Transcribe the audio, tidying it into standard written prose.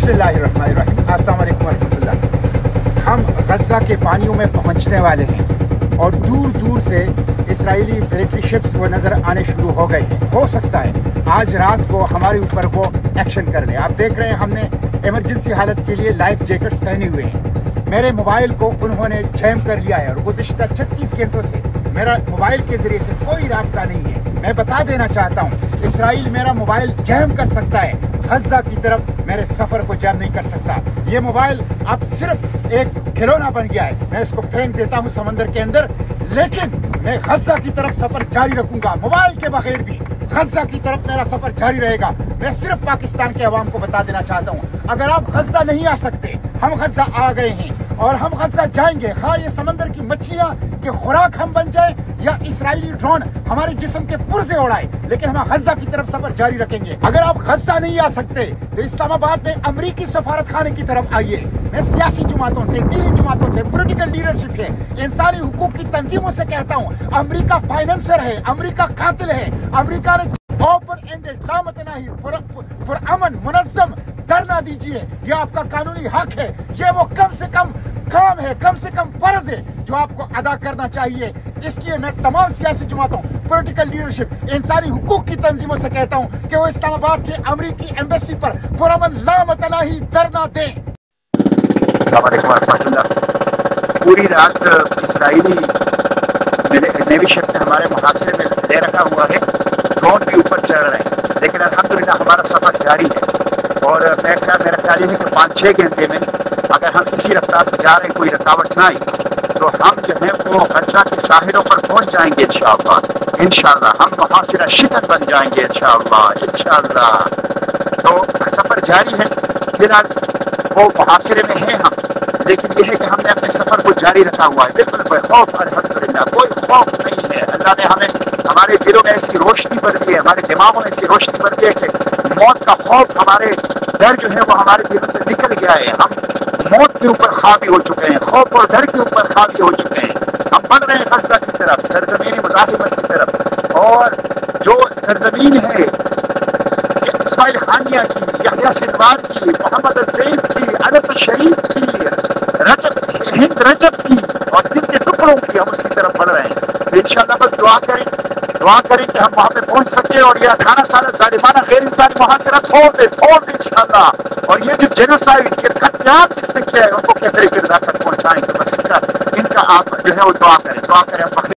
बिस्मिल्लाहिर्रहमानिर्रहीम, अस्सलाम वालेकुम वरहमतुल्लाह। हम गज़ा के पानियों में पहुंचने वाले हैं और दूर दूर से इसराइली मिलिट्री शिप्स वो नज़र आने शुरू हो गए हैं। हो सकता है आज रात को हमारे ऊपर वो एक्शन कर ले। आप देख रहे हैं हमने इमरजेंसी हालत के लिए लाइफ जैकेट्स पहने हुए हैं। मेरे मोबाइल को उन्होंने जैम कर लिया है और गुज़िश्ता 36 घंटों से मेरा मोबाइल के ज़रिए से कोई राब्ता नहीं है। मैं बता देना चाहता हूँ, इसराइल मेरा मोबाइल जैम कर सकता है, गज़ा की तरफ मेरे सफ़र को जैम नहीं कर सकता। ये मोबाइल अब सिर्फ एक खिलौना बन गया है। मैं इसको फेंक देता हूँ समंदर के अंदर, लेकिन मैं गज़ा की तरफ सफ़र जारी रखूंगा। मोबाइल के बगैर भी गज़ा की तरफ मेरा सफ़र जारी रहेगा। मैं सिर्फ पाकिस्तान के अवाम को बता देना चाहता हूँ, अगर आप गज़ा नहीं आ सकते, हम गज़ा आ गए हैं और हम गज़ा जाएंगे। हाँ, ये समंदर की मच्छलियाँ के खुराक हम बन जाए या इसराइली ड्रोन हमारे जिस्म के पुर्जे उड़ाए, लेकिन हम गज़ा की तरफ सफर जारी रखेंगे। अगर आप गज़ा नहीं आ सकते तो इस्लामाबाद में अमरीकी सफारत खाने की तरफ आइए। मैं सियासी जमातों से, दीनी जमातों से, पॉलिटिकल लीडरशिप है, इंसानी हुकूक की तंजीमों से कहता हूँ, अमरीका फाइनेंसर है, अमरीका कातिल है। अमरीका ने ओपन एंडेड लामतनाही पुरअमन मुनज़्ज़म धरना दीजिए, ये आपका कानूनी हक है। ये वो कम से कम काम है, कम से कम फर्ज है जो आपको अदा करना चाहिए। इसलिए मैं तमाम सियासी जमातों, पॉलिटिकल लीडरशिप, इंसानी हुकूक की तंजीमों से कहता हूँ कि वो इस्लामाबाद के अमरीकी एम्बेसी पर पुरअमन लामतनाही धरना दें। पूरी रात इसराइली नेवी शिप ने हमारे मुहासरे में ले रखा हुआ है, ड्रोन के ऊपर चढ़ रहे हैं, लेकिन अल्हम्दुलिल्लाह हमारा सफर जारी है। और मेरा ख्याल है कि 5-6 घंटे में अगर हम इसी रफ्तार से जा रहे हैं, कोई रुकावट ना आई, तो हम जो है वो गज़ा के साहिलों पर पहुंच जाएंगे इंशाअल्लाह। हम मुहासिरा शिकन बन जाएंगे इंशाअल्लाह। तो सफ़र जारी है, फिलहाल वो मुहासिरे में हैं हम, लेकिन यह है कि हमने अपने सफ़र को जारी रखा हुआ है, बिल्कुल बेखौफ। अल्हम्दुलिल्लाह कोई खौफ नहीं है। अल्लाह ने हमें हमारे दिलों में ऐसी रोशनी भर दी है, हमारे दिमागों में ऐसी रोशनी भर दी है कि मौत का खौफ, हमारे डर जो है वो हमारे दिलों से निकल गया है। हम मौत के ऊपर हावी हो चुके हैं, खौफ और डर के ऊपर हावी हो चुके हैं। हम बढ़ रहे हैं गज़ा की तरफ, सरजमीन मुज़ाहिमत की तरफ। और जो सरजमीन है इस्माइल खानिया की, यहया सिनवार की, मोहम्मद अज़ीज़ की, अनस शरीफ की, हिंद रजब की और दिल के टुकड़ों की, हम उसकी तरफ बढ़ रहे हैं। तो इंशाअल्लाह बस दुआ करें कि हम वहाँ पे पहुँच सके और ये 18 साल जालिमाना गैर इंसानी मुहासिरा छोड़ दे इंशाअल्लाह। और ये जो जेनोसाइड, ये खत्यात इसने किया है, उनको कहते किरदार तक पहुँचाएंगे। बस इनका आप जो है वो दुआ करें।